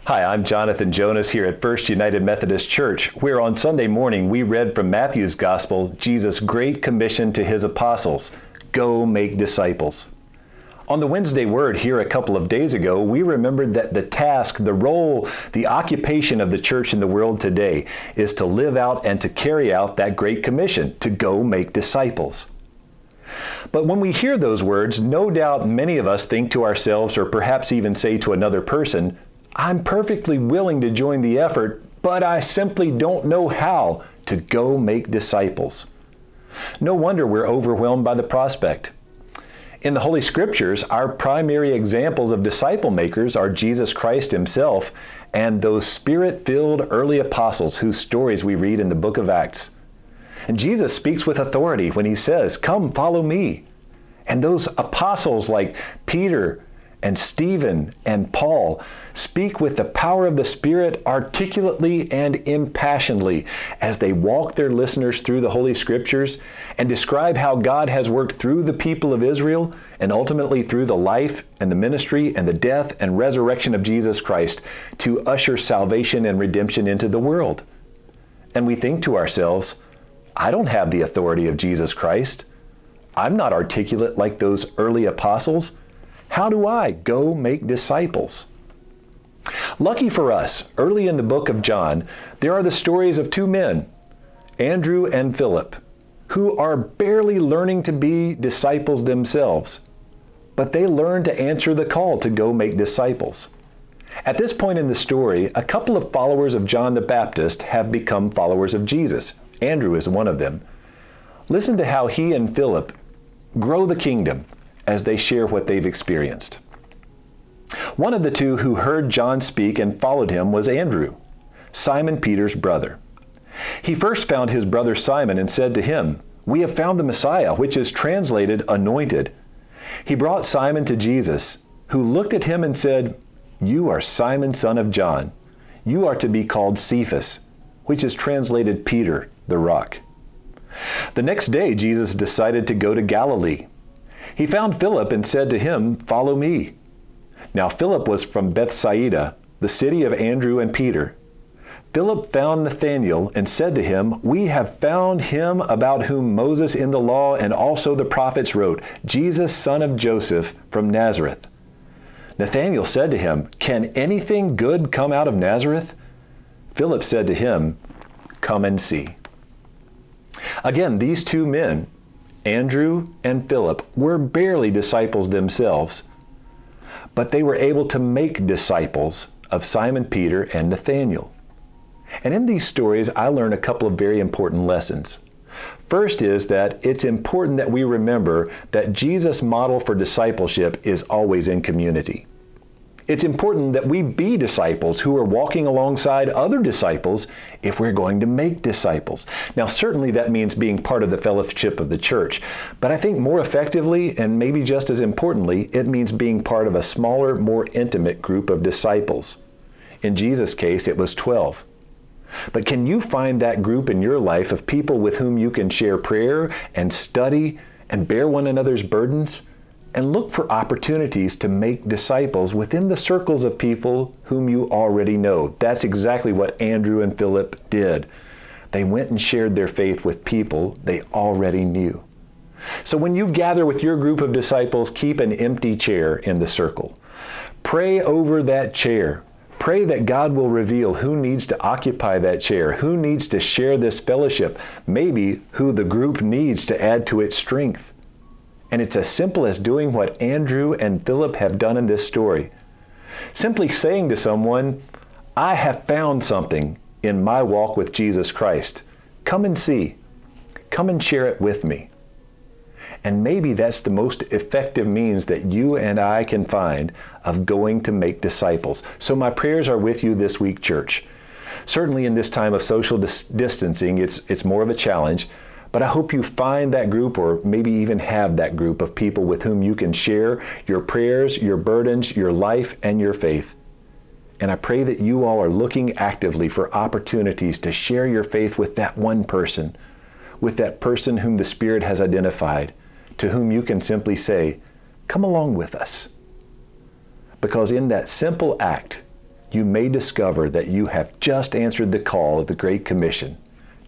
Hi, I'm Jonathan Jonas here at First United Methodist Church, where on Sunday morning we read from Matthew's Gospel, Jesus' great commission to his apostles, go make disciples. On the Wednesday Word here a couple of days ago, we remembered that the task, the role, the occupation of the church in the world today is to live out and to carry out that great commission, to go make disciples. But when we hear those words, no doubt many of us think to ourselves, or perhaps even say to another person, I'm perfectly willing to join the effort, but I simply don't know how to go make disciples. No wonder we're overwhelmed by the prospect. In the Holy Scriptures, our primary examples of disciple makers are Jesus Christ himself and those Spirit-filled early apostles whose stories we read in the book of Acts. And Jesus speaks with authority when he says, "Come, follow me." And those apostles like Peter and Stephen and Paul speak with the power of the Spirit articulately and impassionedly as they walk their listeners through the Holy Scriptures and describe how God has worked through the people of Israel and ultimately through the life and the ministry and the death and resurrection of Jesus Christ to usher salvation and redemption into the world. And we think to ourselves, I don't have the authority of Jesus Christ. I'm not articulate like those early apostles. How do I go make disciples? Lucky for us, early in the book of John, there are the stories of two men, Andrew and Philip, who are barely learning to be disciples themselves, but they learn to answer the call to go make disciples. At this point in the story, a couple of followers of John the Baptist have become followers of Jesus. Andrew is one of them. Listen to how he and Philip grow the kingdom as they share what they've experienced. One of the two who heard John speak and followed him was Andrew, Simon Peter's brother. He first found his brother Simon and said to him, "We have found the Messiah," which is translated anointed. He brought Simon to Jesus, who looked at him and said, "You are Simon, son of John. You are to be called Cephas," which is translated Peter, the rock. The next day, Jesus decided to go to Galilee. He found Philip and said to him, "Follow me." Now Philip was from Bethsaida, the city of Andrew and Peter. Philip found Nathanael and said to him, "We have found him about whom Moses in the law and also the prophets wrote, Jesus, son of Joseph, from Nazareth." Nathanael said to him, "Can anything good come out of Nazareth?" Philip said to him, "Come and see." Again, these two men, Andrew and Philip, were barely disciples themselves, but they were able to make disciples of Simon Peter and Nathanael. And in these stories, I learn a couple of very important lessons. First is that it's important that we remember that Jesus' model for discipleship is always in community. It's important that we be disciples who are walking alongside other disciples if we're going to make disciples. Now, certainly that means being part of the fellowship of the church, but I think more effectively, and maybe just as importantly, it means being part of a smaller, more intimate group of disciples. In Jesus' case, it was 12. But can you find that group in your life of people with whom you can share prayer and study and bear one another's burdens? And look for opportunities to make disciples within the circles of people whom you already know. That's exactly what Andrew and Philip did. They went and shared their faith with people they already knew. So when you gather with your group of disciples, keep an empty chair in the circle. Pray over that chair. Pray that God will reveal who needs to occupy that chair, who needs to share this fellowship, maybe who the group needs to add to its strength. And it's as simple as doing what Andrew and Philip have done in this story. Simply saying to someone, "I have found something in my walk with Jesus Christ. Come and see. Come and share it with me." And maybe that's the most effective means that you and I can find of going to make disciples. So my prayers are with you this week, church. Certainly in this time of social distancing, it's more of a challenge. But I hope you find that group, or maybe even have that group of people with whom you can share your prayers, your burdens, your life, and your faith. And I pray that you all are looking actively for opportunities to share your faith with that one person, with that person whom the Spirit has identified, to whom you can simply say, "Come along with us." Because in that simple act, you may discover that you have just answered the call of the Great Commission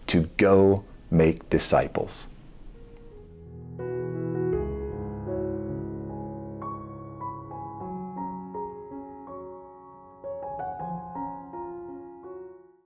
to go make disciples.